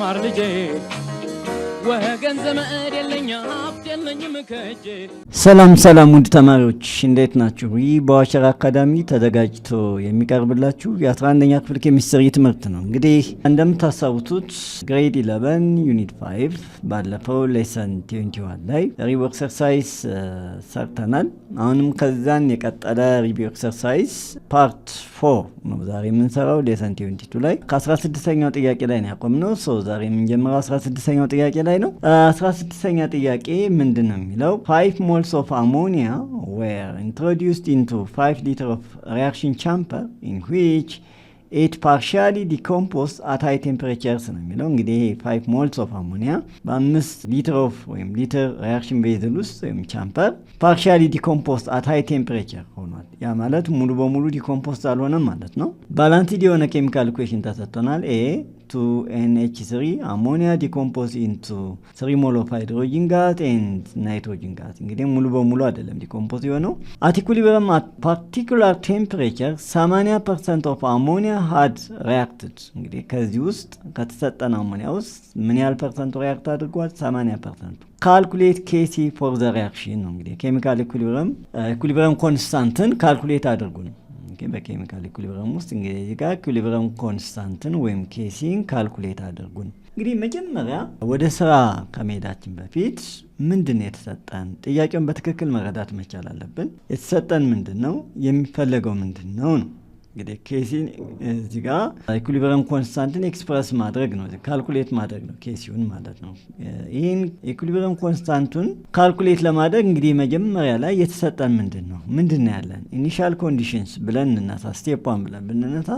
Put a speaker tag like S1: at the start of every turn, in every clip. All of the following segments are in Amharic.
S1: ማር ልጄ ወገን ዘመድ የለኝ ሀብት የለኝም ከእጄ።
S2: ሰላም ውድ ተማሪዎች እንዴት ናችሁ? ይህ በዋሸራ አካዳሚ ተዘጋጅቶ የሚቀርብላችሁ የ11ኛ ክፍል ኬሚስትሪ ትምህርት ነው። እንግዲህ እንደምታስታውሱት ግሬድ 11 ዩኒት 5 ባለፈው ሌሰን 21 ላይ ሪቪው ኤክሰርሳይዝ ሰርተናል። አሁንም ከዛን የቀጠለ ሪቪው ኤክሰርሳይዝ ፓርት 4 ነው ዛሬ የምንሰራው ሌሰን 22 ላይ ከ16ኛው ጥያቄ ላይ ነው ያቆምነው። ዛሬ የምንጀምረው 16ኛው ጥያቄ ላይ ነው። 16ኛ ጥያቄ ምንድን ነው የሚለው 5 moles of ammonia were introduced into 5 liters of reaction chamber in which it partially decomposed at high temperatures ነው የሚለው። እንግዲህ 5 moles of ammonia በ5 ሊትር ኦፍ ወይም ሊትር ሪአክሽን ቤዝል ውስጥ ወይም ቻምፐር partially decomposed at high temperature ሆኗል። ያ ማለት ሙሉ በሙሉ ዲኮምፖስት አልሆነም ማለት ነው። ባላንስድ የሆነ ኬሚካል ኢኩዌሽን ተሰጥቶናል። NH3 ammonia decompose into 3 mole of hydrogen gas and nitrogen gas። እንግዲህ ሙሉ በሙሉ አይደለም ዲኮምፖዝ የሆነው። at equilibrium at particular temperature 80% of ammonia had reacted። እንግዲህ ከዚህ ውስጥ ከተሰጠን አሞኒያ ውስጥ ምን ያህል ፐርሰንት ሪአክት አድርጓል? 80%። ካልኩሌት Kc for the reaction ነው። እንግዲህ ኬሚካል ኢኩሊብሪየም ኮንስታንትን ካልኩሌት አድርጉ ነው። በኬሚካል ኢኩሊብሪየም ውስጥ እንግዲህ እዚህ ጋር ኢኩሊብሪየም ኮንስታንትን ወይም ኬሲን ካልኩሌት አድርጉ ነው። እንግዲህ መጀመሪያ ወደ ስራ ከመሄዳችን በፊት ምንድን ነው የተሰጠን? ጥያቄውን በትክክል መረዳት መቻል አለብን። የተሰጠን ምንድን ነው? የሚፈለገው ምንድን ነው ነው። እንግዲህ ኬሲን እዚህ ጋር ኢኩሊብሪየም ኮንስታንትን ኤክስፕረስ ማድረግ ነው፣ ካልኩሌት ማድረግ ነው ኬሲውን ማለት ነው። ይህን ኢኩሊብሪየም ኮንስታንቱን ካልኩሌት ለማድረግ እንግዲህ መጀመሪያ ላይ የተሰጠን ምንድን ነው ያለን? ኢኒሻል ኮንዲሽንስ ብለን እንነሳ። ስቴፕ 1 ብለን ብንነሳ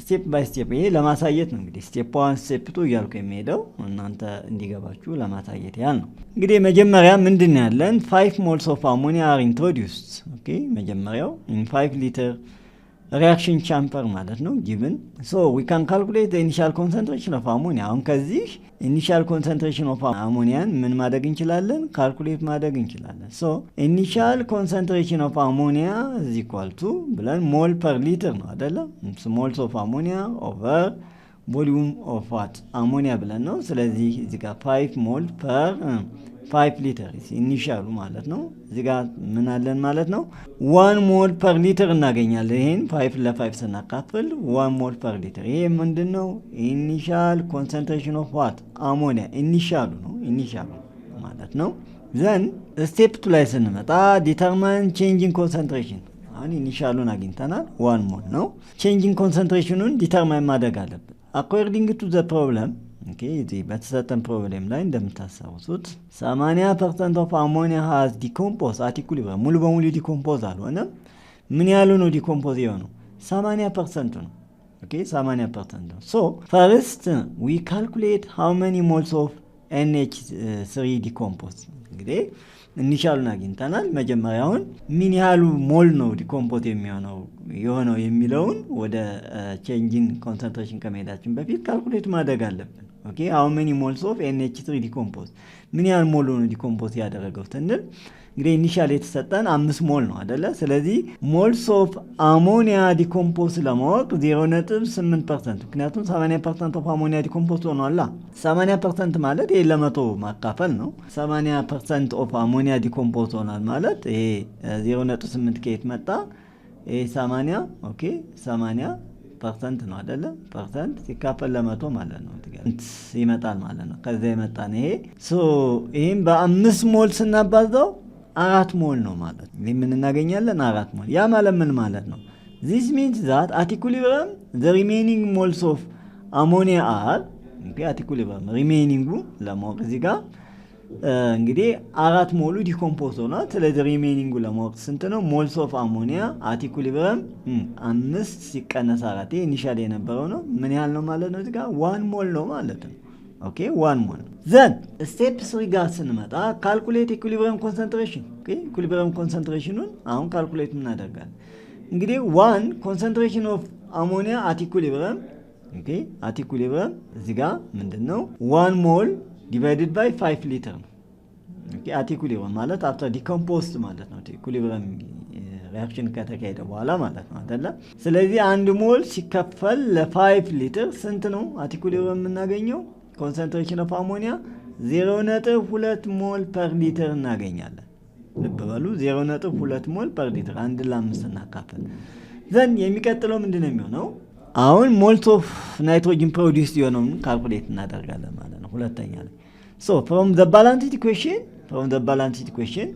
S2: ስቴፕ ባይ ስቴፕ ይሄ ለማሳየት ነው። እንግዲህ ስቴፕ 1 ስቴፕ 2 እያልኩ የሚሄደው እናንተ እንዲገባችሁ ለማሳየት ያህል ነው። እንግዲህ መጀመሪያ ምንድን ነው ያለን? 5 moles of ammonia are introduced። ኦኬ መጀመሪያው in 5 liter reaction chamber ማለት ነው given. So we can calculate the initial concentration of ammonia. አሁን ከዚህ initial concentration of ammonia ምን ማድረግ እንችላለን? ካልኩሌት ማድረግ እንችላለን። So initial concentration of ammonia is equal to ብለን ሞል per liter ነው አይደለ? moles of ammonia over volume of what? ammonia ብለን ነው። ስለዚህ እዚህ ጋር 5 mole per 5 ሊትር ኢኒሻሉ ማለት ነው። እዚህ ጋር ምን አለን ማለት ነው? 1 ሞል ፐር ሊትር እናገኛለን። ይሄን 5 ለ5 ስናካፍል 1 ሞል ፐር ሊትር። ይሄ ምንድነው? ኢኒሻል ኮንሰንትሬሽን ኦፍ ዋት? አሞኒያ ኢኒሻሉ ነው። ኢኒሻሉ ማለት ነው። ዘን ስቴፕ 2 ላይ ስንመጣ ዲተርማይን ቼንጂንግ ኮንሰንትሬሽን። አሁን ኢኒሻሉን አግኝተናል 1 ሞል ነው። ቼንጂንግ ኮንሰንትሬሽኑን ዲተርማይን ማድረግ አለብን አኮርዲንግ ቱ ዘ ፕሮብለም። ኦኬ እዚህ በተሰጠን ፕሮብሌም ላይ እንደምታስታውሱት 80% ኦፍ አሞኒያ ሃዝ ዲኮምፖዝ አት ኢኩሊብሪየም። ሙሉ በሙሉ ዲኮምፖዝ አልሆነም። ምን ያህሉ ነው ዲኮምፖዝ የሆነው? 80% ነው። ኦኬ 80% ነው። ሶ ፈርስት ዊ ካልኩሌት ሃው መኒ ሞልስ ኦፍ NH3 ዲኮምፖዝ። እንግዲህ ኢኒሻሉን አግኝተናል። መጀመሪያውን ምን ያህሉ ሞል ነው ዲኮምፖዝ የሆነው የሚለውን ወደ ቼንጂንግ ኮንሰንትሬሽን ከመሄዳችን በፊት ካልኩሌት ማድረግ አለብን። ኦኬ how many moles of NH3 decompose? ምን ያህል ሞል ነው ዲኮምፖዝ ያደረገው ስንል እንግዲህ ኢኒሻል የተሰጠን 5 ሞል ነው አይደለ? ስለዚህ ሞልስ ኦፍ አሞኒያ ዲኮምፖዝ ለማወቅ 0.8%፣ ምክንያቱም 80% ኦፍ አሞኒያ ዲኮምፖዝ ሆኗል። 80% ማለት ይሄ ለመቶ ማካፈል ነው። 80% ኦፍ አሞኒያ ዲኮምፖዝ ሆኗል ማለት ይሄ 0.8 ከየት መጣ? ይሄ 80 ኦኬ 80% ነው አይደለ? ፐርሰንት ሲካፈል ለመቶ ማለት ነው ይመጣል ማለት ነው። ከዛ ይመጣን ይሄ ይሄን በ5 ሞል ስናባዛው 4 ሞል ነው ማለት ነው። ምን እናገኛለን? 4 ሞል። ያ ማለት ምን ማለት ነው? this means that at equilibrium the remaining moles of ammonia are at equilibrium remaining ለማወቅ እዚህ ጋር እንግዲህ 4 ሞሉ ዲኮምፖዝ ሆኗል። ስለዚህ ሪሜኒንጉ ለማወቅ ስንት ነው? ሞልስ ኦፍ አሞኒያ አት ኢኩሊብሪየም 5 ሲቀነስ 4 ኢኒሻል የነበረው ነው። ምን ያህል ነው ማለት ነው? እዚህ ጋር 1 ሞል ነው ማለት ነው። ኦኬ 1 ሞል። ዘን ስቴፕ 3 ጋር ስንመጣ ካልኩሌት ኢኩሊብሪየም ኮንሰንትሬሽን። ኦኬ ኢኩሊብሪየም ኮንሰንትሬሽኑን አሁን ካልኩሌት እናደርጋለን። እንግዲህ 1 ኮንሰንትሬሽን ኦፍ አሞኒያ አት ኢኩሊብሪየም። ኦኬ አት ኢኩሊብሪየም እዚህ ጋር ምንድነው? 1 ሞል divided by 5 liter ነው። ኦኬ at equilibrium ማለት after decomposed ማለት ነው። ኢኩሊብሪየም ሪአክሽን ከተካሄደ በኋላ ማለት ነው አይደለ? ስለዚህ 1 ሞል ሲከፈል ለ5 ሊትር ስንት ነው? at equilibrium የምናገኘው ኮንሰንትሬሽን ኦፍ አሞኒያ 0.2 ሞል ፐር ሊትር እናገኛለን። ልብ በሉ 0.2 ሞል ፐር ሊትር 1:5 እናካፍል። ዘን የሚቀጥለው ምንድነው የሚሆነው? አሁን ሞልስ ኦፍ ናይትሮጅን ፕሮዲውስድ የሆነውን ካልኩሌት እናደርጋለን ማለት ነው። ሁለተኛ ላይ from the balanced equation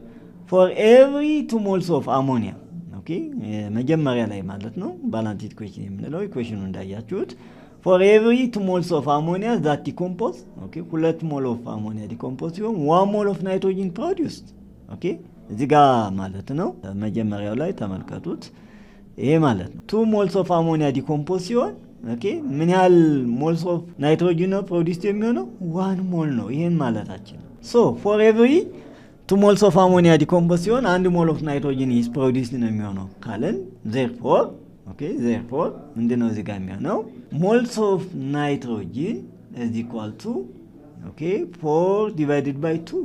S2: for every 2 moles of ammonia መጀመሪያ ላይ ማለት ነው ባላንስድ ኢኩዌሽን የምንለው ኢኩዌሽኑ እንዳያችሁት for every 2 moles of ammonia that decompose 2 ሞል ኦፍ አሞኒያ ዲኮምፖዝ ሲሆን 1 ሞል ኦፍ ናይትሮጅን ፕሮዲውስድ እዚህ ጋር ማለት ነው። መጀመሪያው ላይ ተመልከቱት። ይሄ ማለት ነው 2 ሞልስ ኦፍ አሞኒያ ዲኮምፖዝ ሲሆን ምን ያህል ሞልስ ኦፍ ናይትሮጅን ነው ፕሮዲውስድ የሚሆነው? 1 ሞል ነው። ይሄን ማለታችን so for every 2 moles of ammonia decompose ሲሆን 1 ሞል ኦፍ ናይትሮጅን is produced ነው የሚሆነው ካለን therefore ምንድነው እዚህ ጋር የሚሆነው? moles of nitrogen is equal to 4 divided by 2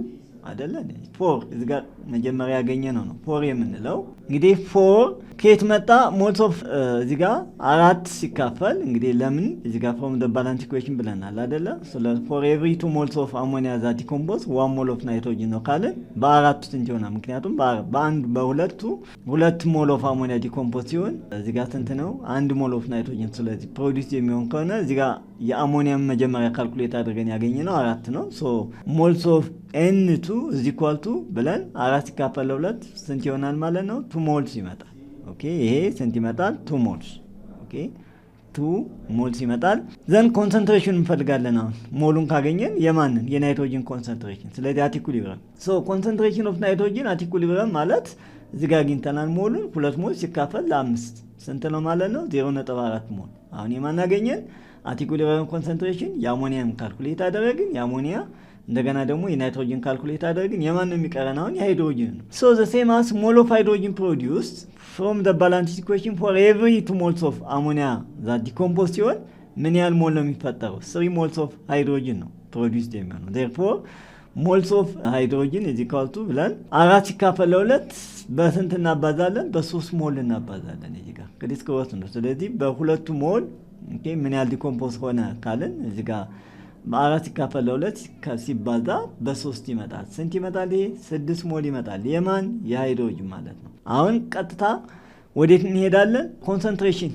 S2: አይደለ? 4 እዚህ ጋር መጀመሪያ ያገኘ ነው 4 የምንለው እንግዲህ 4 ከየት መጣ? ሞልስ ኦፍ እዚህ ጋር 4 ሲካፈል እንግዲህ ለምን እዚህ ጋር from the balanced equation ብለናል አይደለ? for every 2 moles of ammonia that decompose 1 mole of nitrogen ነው ካለ በአራቱ ስንት ይሆናል? ምክንያቱም በሁለቱ 2 ሞል ኦፍ አሞኒያ ዲኮምፖዝ ሲሆን እዚህ ጋር ስንት ነው? 1 ሞል ኦፍ ናይትሮጅን። ስለዚህ ፕሮዲውስ የሚሆን ከሆነ እዚህ ጋር የአሞኒያም መጀመሪያ ካልኩሌት አድርገን ያገኘ ነው 4 ነው። ሞልስ ኦፍ N2 is equal to ብለን 4 ሲካፈል ለ2 ስንት ይሆናል ማለት ነው? 2 ሞልስ ይመጣል። ይሄ ስንት ይመጣል? 2 ሞልስ 2 ሞልስ ይመጣል። ዘን ኮንሰንትሬሽን እንፈልጋለን። አሁን ሞሉን ካገኘን የማንን? የናይትሮጅን ኮንሰንትሬሽን። ስለዚህ አት ኢኩሊብሪየም ኮንሰንትሬሽን ኦፍ ናይትሮጅን አት ኢኩሊብሪየም ማለት እዚህ ጋር አግኝተናል። ሞሉን 2 ሞል ሲካፈል ለ5 ስንት ነው ማለት ነው? 0.4 ሞል። አሁን የማን አገኘን? አት ኢኩሊብሪየም ኮንሰንትሬሽን የአሞኒያም ካልኩሌት አደረግን። የአሞኒያ እንደገና ደግሞ የናይትሮጅን ካልኩሌት አደረግን። የማን ነው የሚቀረን? አሁን የሃይድሮጅን ነው። the same as mole of hydrogen produced from the balanced equation for every 2 moles of ammonia that decompose ሲሆን ምን ያህል ሞል ነው የሚፈጠረው? 3 moles of hydrogen ነው produced የሚሆነው። therefore moles of hydrogen is equal to ብለን 4 ሲካፈል ለ2 በስንት እናባዛለን? በ3 ሞል እናባዛለን። እዚህ ጋር እንግዲህ ስክሮት ነው። ስለዚህ በሁለቱ ሞል ምን ያህል ዲኮምፖዝ ሆነ ካልን እዚህ ጋር በ4 ሲካፈል ለ2 ሲባዛ በ3 ይመጣል። ስንት ይመጣል? ይሄ 6 ሞል ይመጣል። የማን? የሃይድሮጅን ማለት ነው። አሁን ቀጥታ ወዴት እንሄዳለን? ኮንሰንትሬሽን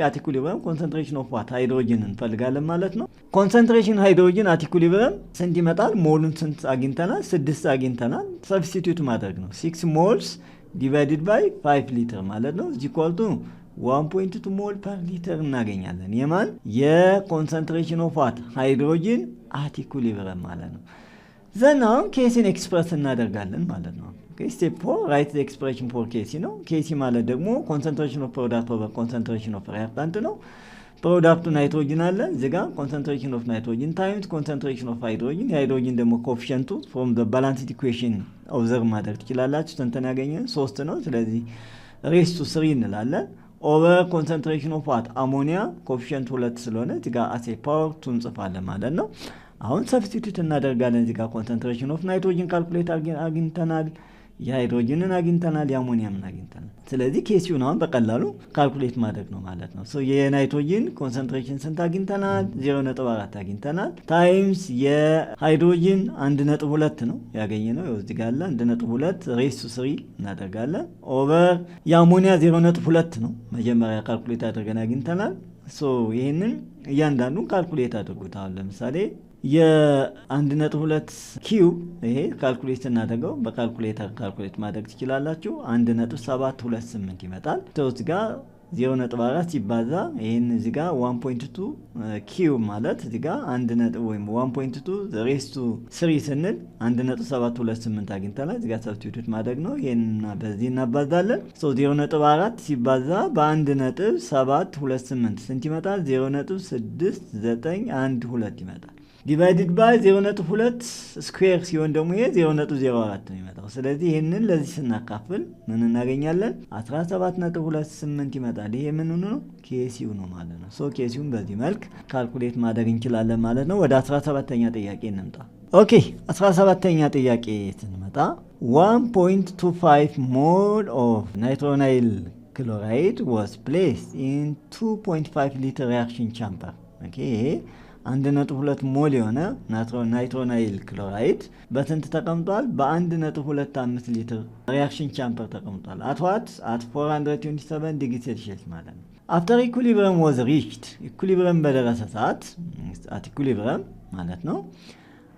S2: አት ኢኩሊብሪየም ኮንሰንትሬሽን ኦፍ ዋት? ሃይድሮጅን እንፈልጋለን ማለት ነው። ኮንሰንትሬሽን ሃይድሮጅን አት ኢኩሊብሪየም ስንት ይመጣል? ሞሉን ስንት አግኝተናል? 6 አግኝተናል። ሰብስቲቲዩት ማድረግ ነው። 6 ሞልስ ዲቫይድድ ባይ 5 ሊትር ማለት ነው ኢኳል ቱ 1.2 ሞል ፐር ሊትር እናገኛለን። የማን? የኮንሰንትሬሽን ኦፍ ዋት? ሃይድሮጅን አት ኢኩሊብሪየም ማለት ነው። ዘን አሁን ኬሲን ኤክስፕረስ እናደርጋለን ማለት ነው። ስቴፕ 4 ራይት ዘ ኤክስፕሬሽን ፎር ኬሲ ነው። ኬሲ ማለት ደግሞ ኮንሰንትሬሽን ኦፍ ፕሮዳክት ኦቨር ኮንሰንትሬሽን ኦፍ ሪአክታንት ነው። ፕሮዳክቱ ናይትሮጅን አለ እዚህ ጋር ኮንሰንትሬሽን ኦፍ ናይትሮጅን ታይምስ ኮንሰንትሬሽን ኦፍ ሃይድሮጅን። የሃይድሮጅን ደግሞ ኮኤፊሺየንቱ ፍሮም ዘ ባላንስድ ኢኩዌሽን ኦብዘርቭ ማድረግ ትችላላችሁ። ስንት ያገኘን? 3 ነው። ስለዚህ ሬስ ቱ 3 እንላለን ኦቨር ኮንሰንትሬሽን ኦፍ ዋት? አሞኒያ ኮኤፊሺየንት 2 ስለሆነ እዚህ ጋር አሴ ፓወር 2 እንጽፋለን ማለት ነው። አሁን ሰብስቲቱት እናደርጋለን። እዚህ ጋር ኮንሰንትሬሽን ኦፍ ናይትሮጅን ካልኩሌት አግኝተናል። የሃይድሮጅንን አግኝተናል። የአሞኒያምን አግኝተናል። ስለዚህ ኬሲውን አሁን በቀላሉ ካልኩሌት ማድረግ ነው ማለት ነው። የናይትሮጅን ኮንሰንትሬሽን ስንት አግኝተናል? 0.4 አግኝተናል። ታይምስ የሃይድሮጅን 1.2 ነው ያገኘነው። እዚህ ጋር አለ 1.2 ሬስ ቱ 3 እናደርጋለን ኦቨር የአሞኒያ 0.2 ነው መጀመሪያ ካልኩሌት አድርገን አግኝተናል። ይህንን እያንዳንዱን ካልኩሌት አድርጉት። አሁን ለምሳሌ የ1.2 ኪዩብ ይሄ ካልኩሌት እናደርገው በካልኩሌተር ካልኩሌት ማድረግ ትችላላችሁ። 1.728 ይመጣል። እዚህ ጋር 0.4 ሲባዛ ይሄን እዚህ ጋር 1.2 ኪዩብ ማለት እዚህ ጋር 1 ወይም 1.2 ሬስ ቱ 3 ስንል 1.728 አግኝተናል። እዚህ ጋር ሰብስቲቱት ማድረግ ነው። ይሄን በዚህ እናባዛለን። 0.4 ሲባዛ በ1.728 ስንት ይመጣል? 0.6912 ይመጣል። ዲቫይድድ ባይ 0.2 ስኩዌር ሲሆን ደግሞ ይሄ 0.04 ነው የሚመጣው። ስለዚህ ይሄንን ለዚህ ስናካፍል ምን እናገኛለን? 17.28 ይመጣል። ይሄ ምን ነው? ኬሲው ነው ማለት ነው። ኬሲውን በዚህ መልክ ካልኩሌት ማድረግ እንችላለን ማለት ነው። ወደ 17ኛ ጥያቄ እንምጣ። ኦኬ 17ኛ ጥያቄ ስንመጣ 1.25 ሞል ኦፍ ናይትሮናይል ክሎራይድ was placed in 2.5 ሊትር reaction chamber። ኦኬ ይሄ 1.2 ሞል የሆነ ናይትሮናይል ክሎራይድ በስንት ተቀምጧል? በ1.25 ሊትር ሪያክሽን ቻምበር ተቀምጧል። አት 427 ዲግሪ ሴልሺየስ ማለት ነው። አፍተር ኢኩሊብረም ዋዝ ሪችድ ኢኩሊብረም በደረሰ ሰዓት አት ኢኩሊብረም ማለት ነው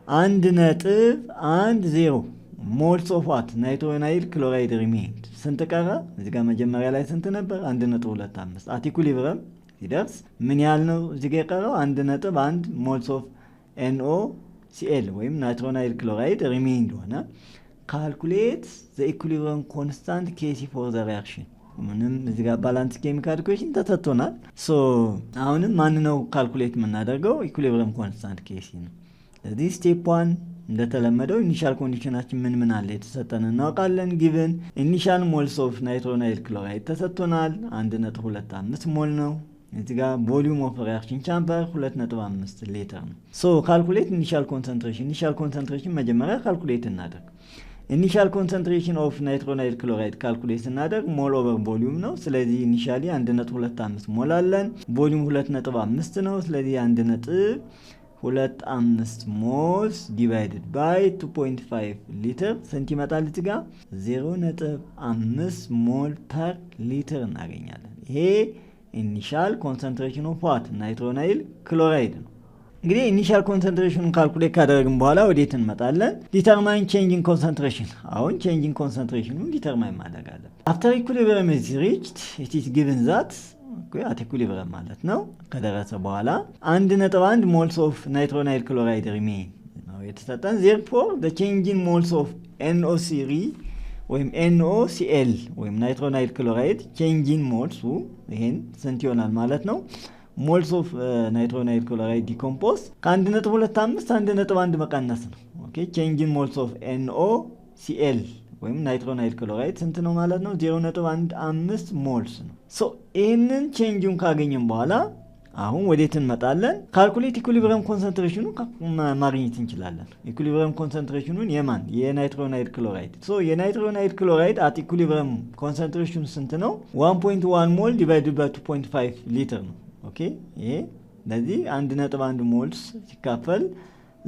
S2: 1.10 ሞልስ ኦፍ ዋት ናይትሮናይል ክሎራይድ ሪሜይንድ ስንት ቀረ? እዚህ ጋር መጀመሪያ ላይ ስንት ነበር? 1.25 አት ኢኩሊብረም ሲደርስ ምን ያህል ነው እዚህ ጋር የቀረው? 1.1 ሞልስ ኦፍ NOCl ወይም ናይትሮናይል ክሎራይድ ሪሜይንድ ሆነ። ካልኩሌት ዘ ኢኩሊብረም ኮንስታንት ኬሲ ፎር ዘ ሪአክሽን። ምንም እዚህ ጋር ባላንስ ኬሚካል ኢኩዌሽን ተሰጥቶናል። አሁንም ማን ነው ካልኩሌት የምናደርገው? ኢኩሊብረም ኮንስታንት ኬሲ ነው። ስለዚህ ስቴፕ 1 እንደተለመደው ኢኒሻል ኮንዲሽናችን ምን አለ የተሰጠን እናውቃለን። ጊቭን ኢኒሻል ሞልስ ኦፍ ናይትሮናይል ክሎራይድ ተሰጥቶናል 1.25 ሞል ነው። እዚህ ጋር ቮሊዩም ኦፍ ሪአክሽን ቻምበር 2.5 ሊትር ነው። ካልኩሌት ኢኒሻል ኮንሰንትሬሽን መጀመሪያ ካልኩሌት እናደርግ። ኢኒሻል ኮንሰንትሬሽን ኦፍ ናይትሮናይል ክሎራይድ ካልኩሌት እናደርግ ሞል ኦቨር ቮሊዩም ነው። ስለዚህ ኢኒሻሊ 1.25 ሞል አለን። ቮሊዩም 2.5 ነው። ስለዚህ 1.25 ሞልስ ዲቫይድድ ባይ 2.5 ሊትር ስንት ይመጣል? እዚህ ጋር 0.5 ሞል ፐር ሊትር እናገኛለን። ይሄ ኢኒሻል ኮንሰንትሬሽን ኦፍ ዋት ናይትሮናይል ክሎራይድ ነው። እንግዲህ ኢኒሻል ኮንሰንትሬሽኑን ካልኩሌት ካደረግን በኋላ ወዴት እንመጣለን? ዲተርማይን ቼንጂንግ ኮንሰንትሬሽን። አሁን ቼንጂንግ ኮንሰንትሬሽኑን ዲተርማይን ማድረግ አለብን። አፍተር ኢኩሊብረም ኢዝ ሪችድ ኢት ኢዝ ጊቭን ዛት አት ኢኩሊብረም ማለት ነው ከደረሰ በኋላ 1.1 ሞልስ ኦፍ ናይትሮናይል ክሎራይድ ሪሜይን ነው የተሰጠን። ዜርፎር ዘ ቼንጂንግ ሞልስ ኦፍ NO3 ወይም NOCl ወይም ናይትሮናይል ክሎራይድ ቼንጂንግ ሞልሱ ይሄን ስንት ይሆናል ማለት ነው? ሞልስ ኦፍ ናይትሮናይል ክሎራይድ ዲኮምፖዝ ከ1.25 1.1 መቀነስ ነው። ኦኬ ቼንጂንግ ሞልስ ኦፍ NOCl ወይም ናይትሮናይል ክሎራይድ ስንት ነው ማለት ነው? 0.15 ሞልስ ነው። ይህንን ቼንጁን ካገኘን በኋላ አሁን ወዴት እንመጣለን? ካልኩሌት ኢኩሊብረም ኮንሰንትሬሽኑ ማግኘት እንችላለን። ኢኩሊብረም ኮንሰንትሬሽኑን የማን? የናይትሮናይል ክሎራይድ። የናይትሮናይል ክሎራይድ አት ኢኩሊብረም ኮንሰንትሬሽኑ ስንት ነው? 1.1 ሞል ዲቫይድድ ባይ 2.5 ሊትር ነው። ኦኬ ይሄ ለዚህ 1.1 ሞልስ ሲካፈል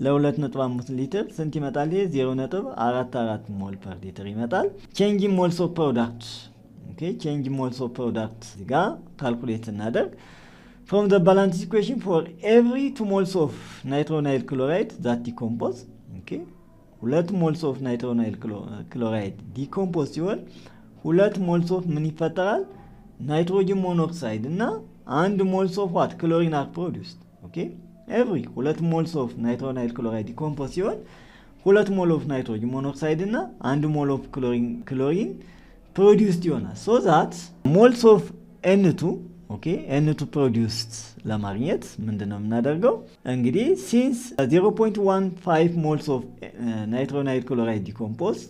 S2: ለ2.5 ሊትር ስንት ይመጣል? ይሄ 0.44 ሞል ፐር ሊትር ይመጣል። ቼንጂንግ ሞልስ ኦፍ ፕሮዳክት ቼንጂንግ ሞልስ ኦፍ ፕሮዳክት እዚህ ጋር ካልኩሌት እናደርግ። from the balance equation for every 2 moles of nitronile chloride that decompose 2 moles of nitronile chloride decompose ሲሆን 2 moles of ምን ይፈጠራል? ናይትሮጅን ሞኖክሳይድ እና 1 moles of what? chlorine are produced. every 2 moles of nitronile chloride decompose ሲሆን 2 mol of nitrogen monoxide እና 1 mol of chlorine produced ይሆናል። so that moles of N2 N2 produced ለማግኘት ምንድነው የምናደርገው? እንግዲህ since 0.15 moles of nitronile chloride decompose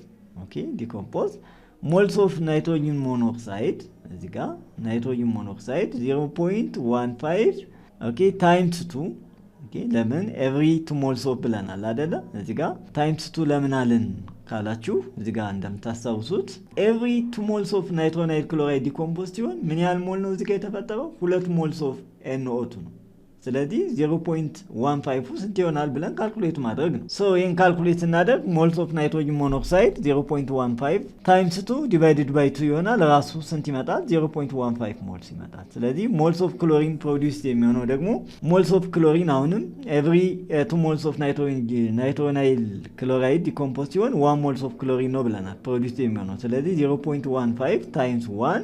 S2: moles of nitrogen monoxide እዚህ ጋር nitrogen monoxide 0.15 times 2 ለምን every 2 moles of ብለናል አይደለ? እዚህ ጋር times 2 ለምን አለን ካላችሁ እዚህ ጋር እንደምታስታውሱት every 2 moles of nitronile chloride decompose ሲሆን ምን ያህል ሞል ነው እዚህ ጋር የተፈጠረው? 2 moles of NO2 ነው። ስለዚህ 0.15 ስንት ይሆናል ብለን ካልኩሌት ማድረግ ነው። ይሄን ካልኩሌት ስናደርግ moles of nitrogen monoxide 0.15 times 2 divided by 2 ይሆናል። ራሱ ስንት ይመጣል? 0.15 moles ይመጣል። ስለዚህ moles of chlorine produced የሚሆነው ደግሞ moles of chlorine አሁንም every 2 moles of nitronile chloride decompose ሲሆን 1 moles of chlorine ነው ብለናል produced የሚሆነው። ስለዚህ 0.15 times 1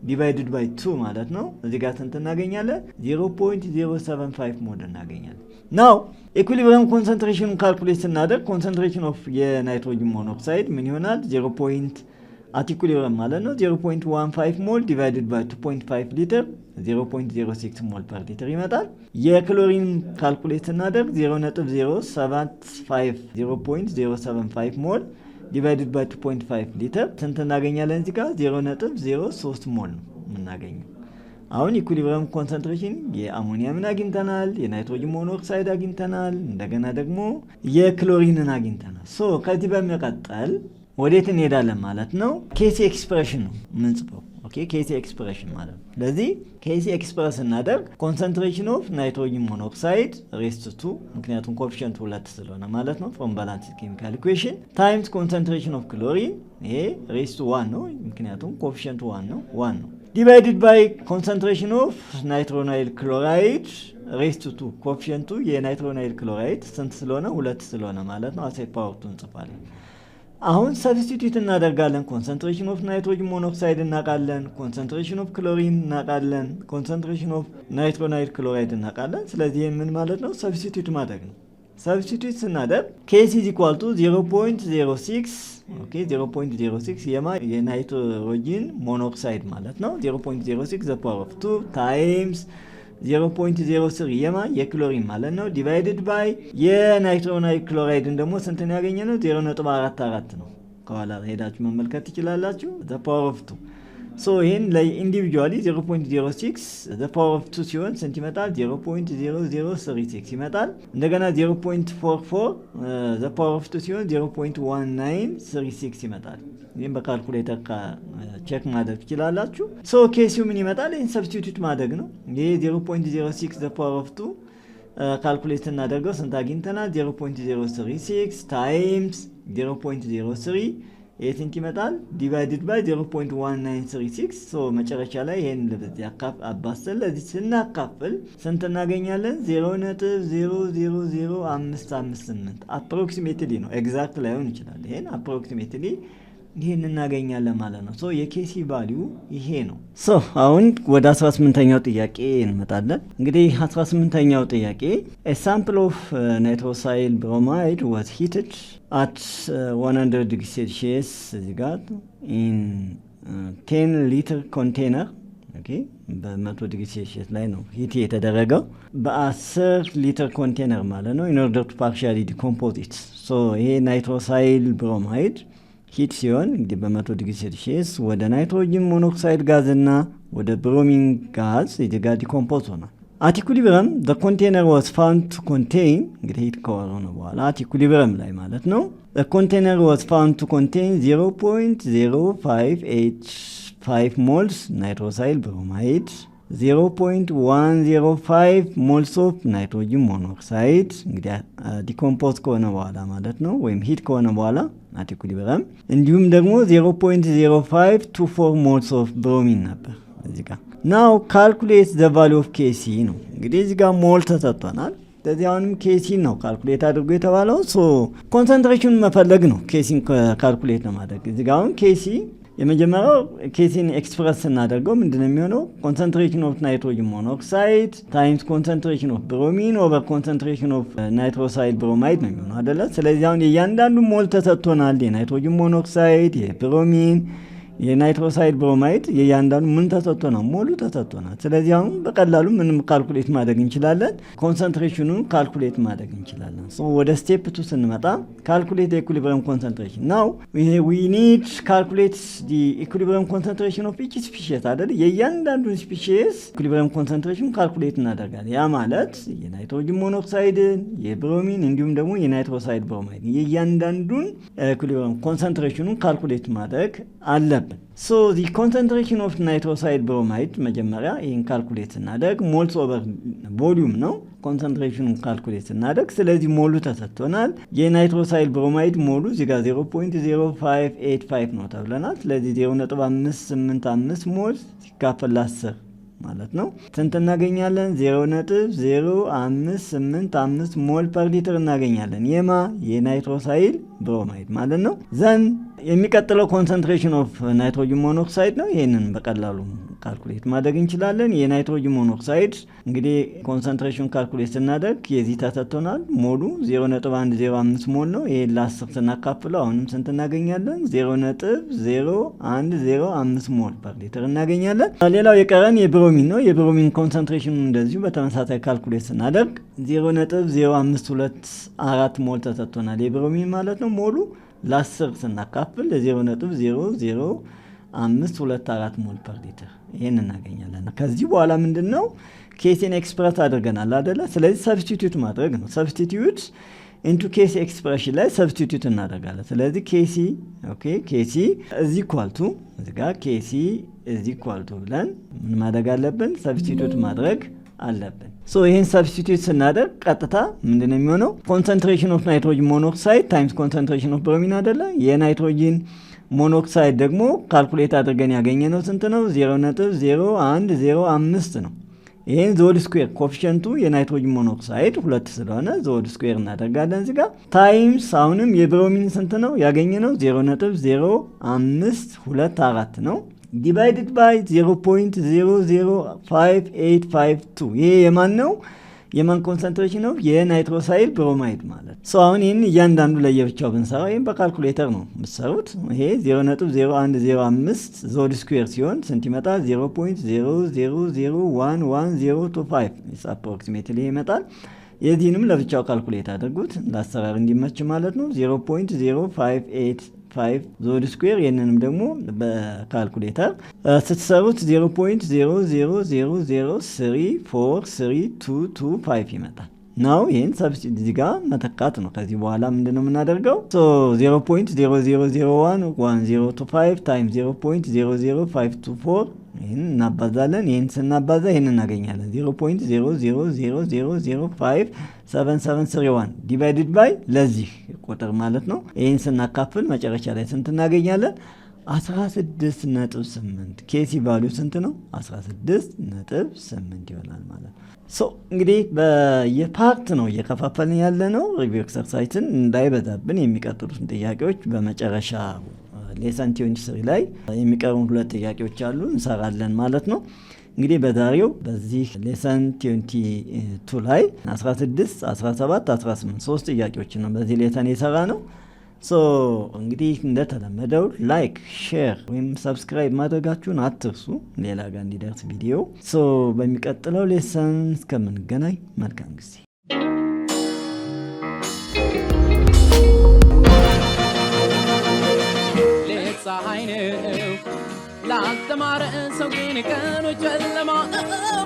S2: divided by 2 ማለት ነው። እዚህ ጋር ስንት እናገኛለን? 0.075 ሞል እናገኛለን። now equilibrium concentration calculate ስናደርግ concentration of የናይትሮጅን ሞኖክሳይድ ምን ይሆናል? 0. at equilibrium ማለት ነው 0.15 ሞል divided by 2.5 ሊትር 0.06 ሞል per ሊትር ይመጣል። የክሎሪን ካልኩሌት ስናደርግ 0.075 ሞል divided by 2.5 ሊትር ስንት እናገኛለን? እዚህ ጋር 0.03 ሞል ነው የምናገኘው። አሁን ኢኩሊብሪየም ኮንሰንትሬሽን የአሞኒያምን አግኝተናል፣ የናይትሮጅን ሞኖክሳይድ አግኝተናል፣ እንደገና ደግሞ የክሎሪንን አግኝተናል። ከዚህ በመቀጠል ወዴት እንሄዳለን ማለት ነው? ኬሲ ኤክስፕሬሽን ነው የምንጽፈው። ኦኬ ኬሲ ኤክስፕሬሽን ማለት ነው። ስለዚህ ኬሲ ኤክስፕረስ እናደርግ ኮንሰንትሬሽን ኦፍ ናይትሮጅን ሞኖክሳይድ ሬስት ቱ ምክንያቱም ኮኤፊሽንቱ 2 ስለሆነ ማለት ነው ፍሮም ባላንስድ ኬሚካል ኢኩዌሽን ታይምስ ኮንሰንትሬሽን ኦፍ ክሎሪን ይሄ ሬስት 1 ነው ምክንያቱም ኮኤፊሽንቱ 1 ነው ዲቫይድድ ባይ ኮንሰንትሬሽን ኦፍ ናይትሮናይል ክሎራይድ ሬስት ቱ ኮኤፊሽንቱ የናይትሮናይል ክሎራይድ ስንት ስለሆነ 2 ስለሆነ ማለት ነው። አሴት ፓወር 2 እንጽፋለን። አሁን ሰብስቲቱት እናደርጋለን። ኮንሰንትሬሽን ኦፍ ናይትሮጅን ሞኖክሳይድ እናቃለን፣ ኮንሰንትሬሽን ኦፍ ክሎሪን እናቃለን፣ ኮንሰንትሬሽን ኦፍ ናይትሮናይል ክሎራይድ እናቃለን። ስለዚህ ምን ማለት ነው? ሰብስቲቱት ማድረግ ነው። ሰብስቲቱት ስናደርግ ኬስ ኢዝ ኢኳል ቱ 0.06 ኦኬ 0.06 የናይትሮጅን ሞኖክሳይድ ማለት ነው 0.06 ዘ ፓወር ኦፍ 2 ታይምስ 0.03 የክሎሪን ማለት ነው ዲቫይድድ ባይ የናይትሮናይል ክሎራይድን ደግሞ ስንትን ያገኘ ነው 0.44 ነው። ከኋላ ሄዳችሁ መመልከት ትችላላችሁ። ዘ ፓወር ኦፍ 2 ሶ ይሄን ለኢንዲቪጁዋሊ 0.06 ዘ ፓወር ኦፍ 2 ሲሆን ስንት ይመጣል? 0.0036 ይመጣል። እንደገና 0.44 ዘ ፓወር ኦፍ 2 ሲሆን 0.1936 ይመጣል። ይሄን በካልኩሌተር ቼክ ማድረግ ትችላላችሁ። ሶ ኬሲው ምን ይመጣል? ይሄን ሰብስቲቱት ማድረግ ነው። ይሄ 0.06 ዘ ፓወር ኦፍ 2 ካልኩሌት እናደርገው ስንት አግኝተናል? 0.036 ታይምስ 0.03 ስንት ይመጣል? ዲቫይድድ ባይ 0.1936 ሶ መጨረሻ ላይ ይሄን ለዚህ አባስተን ለዚህ ስናካፍል ስንት እናገኛለን? 0.000558 አፕሮክሲሜትሊ ነው። ኤግዛክት ላይሆን ይችላል። ይሄን አፕሮክሲሜትሊ ይሄን እናገኛለን ማለት ነው። ሶ የኬሲ ቫልዩ ይሄ ነው። ሶ አሁን ወደ 18ኛው ጥያቄ እንመጣለን። እንግዲህ 18ኛው ጥያቄ a sample of nitrosyl bromide was heated at 100 degrees Celsius in 10 liter container ኦኬ በ100 ዲግሪ ሴልሺየስ ላይ ነው ሂት የተደረገው በ10 ሊትር ኮንቴነር ማለት ነው in order to partially decompose it so ይሄ ናይትሮሳይል ብሮማይድ ሂት ሲሆን እንግዲህ በ100 ዲግሪ ሴልሺየስ ወደ ናይትሮጅን ሞኖክሳይድ ጋዝ እና ወደ ብሮሚን ጋዝ ጋር ዲኮምፖዝ ሆኗል። at equilibrium the container was found to contain እንግዲህ ሂት ከሆነ በኋላ at equilibrium ላይ ማለት ነው the container was found to contain 0.0585 moles nitrosyl bromide 0.105 moles of nitrogen monoxide እንግዲህ ዲኮምፖዝ ከሆነ በኋላ ማለት ነው ወይም ሂት ከሆነ በኋላ at equilibrium እንዲሁም ደግሞ 0.0524 moles of bromine ነበር እዚህ ጋር now calculate the value of Kc ነው እንግዲህ እዚህ ጋር ሞል ተሰጥቷናል። ስለዚህ አሁንም ኬሲ ነው ካልኩሌት አድርጎ የተባለው ሶ ኮንሰንትሬሽን መፈለግ ነው ኬሲን ካልኩሌት ነው ማድረግ እዚህ ጋር አሁን ኬሲ የመጀመሪያው ኬሲን ኤክስፕረስ እናደርገው ምንድነው የሚሆነው ኮንሰንትሬሽን ኦፍ ናይትሮጅን ሞኖክሳይድ ታይምስ ኮንሰንትሬሽን ኦፍ ብሮሚን ኦቨር ኮንሰንትሬሽን ኦፍ ናይትሮሳይል ብሮማይድ ነው የሚሆነው አይደለ? ስለዚህ አሁን እያንዳንዱ ሞል ተሰጥቶናል። የናይትሮጅን ሞኖክሳይድ፣ የብሮሚን፣ የናይትሮሳይል ብሮማይድ የያንዳንዱ ምን ተሰጥቶ ነው ሞሉ ተሰጥቶናል። ስለዚህ አሁን በቀላሉ ምንም ካልኩሌት ማድረግ እንችላለን። ኮንሰንትሬሽኑን ካልኩሌት ማድረግ እንችላለን። ሶ ወደ ስቴፕ 2 ስንመጣ ካልኩሌት ኢኩሊብሪየም ኮንሰንትሬሽን ናው ዊ ኒድ ካልኩሌት ዲ ኢኩሊብሪየም ኮንሰንትሬሽን ኦፍ ኢች ስፒሺስ አይደል? የያንዳንዱ ስፒሺስ ኢኩሊብሪየም ኮንሰንትሬሽን ካልኩሌት እናደርጋለን። ያ ማለት የናይትሮጅን ሞኖክሳይድን፣ የብሮሚን እንዲሁም ደግሞ የናይትሮሳይል ብሮማይድ የያንዳንዱን ኢኩሊብሪየም ኮንሰንትሬሽኑን ካልኩሌት ማድረግ አለብን። So the concentration of nitrosyl bromide መጀመሪያ ይሄን ካልኩሌት እናደርግ ሞልስ ኦቨር ቮሊዩም ነው ኮንሰንትሬሽኑን ካልኩሌት እናደርግ። ስለዚህ ሞሉ ተሰጥቶናል። የናይትሮሳይል ብሮማይድ ሞሉ እዚህ ጋር 0.0585 ነው ተብለናል። ስለዚህ 0.585 ሞል ሲካፈል 10 ማለት ነው ስንት እናገኛለን? 0.0585 ሞል ፐር ሊትር እናገኛለን። የናይትሮሳይል ብሮማይድ ማለት ነው። ዘን የሚቀጥለው ኮንሰንትሬሽን ኦፍ ናይትሮጅን ሞኖክሳይድ ነው። ይሄንን በቀላሉ ካልኩሌት ማድረግ እንችላለን። የናይትሮጅን ሞኖክሳይድ እንግዲህ ኮንሰንትሬሽን ካልኩሌት ስናደርግ የዚህ ተሰጥቶናል። ሞሉ 0.105 ሞል ነው። ይሄን ለ10 ስናካፍለው አሁንም ስንት እናገኛለን? 0.0105 ሞል ፐር ሊትር እናገኛለን። ሌላው የቀረን የብሮሚን ነው። የብሮሚን ኮንሰንትሬሽን እንደዚሁ በተመሳሳይ ካልኩሌት ስናደርግ 0.0524 ሞል ተሰጥቶናል። የብሮሚን ማለት ነው ሞሉ ለ10 ስናካፍል ለ0.00524 ሞል ፐር ሊትር ይሄን እናገኛለን። ከዚህ በኋላ ምንድነው ኬሲን ኤክስፕረስ አድርገናል አይደለ? ስለዚህ ሰብስቲቲዩት ማድረግ ነው። ሰብስቲቲዩት ኢንቱ ኬሲ ኤክስፕሬሽን ላይ ሰብስቲቱት እናደርጋለን። ስለዚህ ኬሲ ኦኬ ኬሲ እዚ ኳልቱ እዚህ ጋር ኬሲ እዚ ኳልቱ ብለን ምን ማድረግ አለብን? ሰብስቲቱት ማድረግ አለብን። ሶ ይሄን ሰብስቲቱት ስናደርግ ቀጥታ ምንድነው የሚሆነው? ኮንሰንትሬሽን ኦፍ ናይትሮጅን ሞኖክሳይድ ታይምስ ኮንሰንትሬሽን ኦፍ ብሮሚን አይደለ? የናይትሮጅን ሞኖክሳይድ ደግሞ ካልኩሌት አድርገን ያገኘነው ስንት ነው? 0.0105 ነው። ይሄን ዞል ስኩዌር ኮኤፊሺየንቱ የናይትሮጅን ሞኖክሳይድ 2 ስለሆነ ዞል ስኩዌር እናደርጋለን እዚህ ጋር ታይምስ አሁንም የብሮሚን ስንት ነው ያገኘነው? 0.0524 ነው ዲቫይድድ ባይ 0.005852 ይሄ የማን ነው? የማን ኮንሰንትሬሽን ነው? የናይትሮሳይል ብሮማይድ ማለት። አሁን ይህን እያንዳንዱ ለየብቻው ብንሰራው ይህም በካልኩሌተር ነው የምትሰሩት። ይሄ 0.0105 ዞል ስኩዌር ሲሆን ስንት ይመጣል? 0.00111025 አፕሮክሲሜትሊ ይመጣል። የዚህንም ለብቻው ካልኩሌት አድርጉት ለአሰራር እንዲመች ማለት ነው። 0.0585 ዞል ስኩዌር ይህንንም ደግሞ በካልኩሌተር ስትሰሩት 0.00034325 ይመጣል። ናው ይህን ሰብስቲት እዚህ ጋር መተካት ነው። ከዚህ በኋላ ምንድነው የምናደርገው? 0.00011025 ታይምስ 0.00524 ይህን እናባዛለን። ይህን ስናባዛ ይህን እናገኛለን 0.0000577731 ዲቫይድድ ባይ ለዚህ ቁጥር ማለት ነው። ይህን ስናካፍል መጨረሻ ላይ ስንት እናገኛለን? 16.8 ኬሲ ቫልዩ ስንት ነው? 16.8 ይሆናል ማለት ነው። እንግዲህ በየፓርት ነው እየከፋፈልን ያለ ነው። ሪቪው ኤክሰርሳይዝን እንዳይበዛብን የሚቀጥሉትን ጥያቄዎች በመጨረሻ ሌሰን 23 ላይ የሚቀርቡ 2 ጥያቄዎች አሉ እንሰራለን ማለት ነው። እንግዲህ በዛሬው በዚህ ሌሰን 22 ላይ 16፣ 17፣ 18 3 ጥያቄዎችን ነው በዚህ ሌሰን የሰራ ነው። እንግዲህ እንደተለመደው ላይክ፣ ሼር ወይም ሰብስክራይብ ማድረጋችሁን አትርሱ ሌላ ጋር እንዲደርስ ቪዲዮ። በሚቀጥለው ሌሰን እስከምንገናኝ መልካም ጊዜ።
S1: ፀሐይ ነው ላስተማረ ሰው ግን ቀኑ ጨለማ ነው።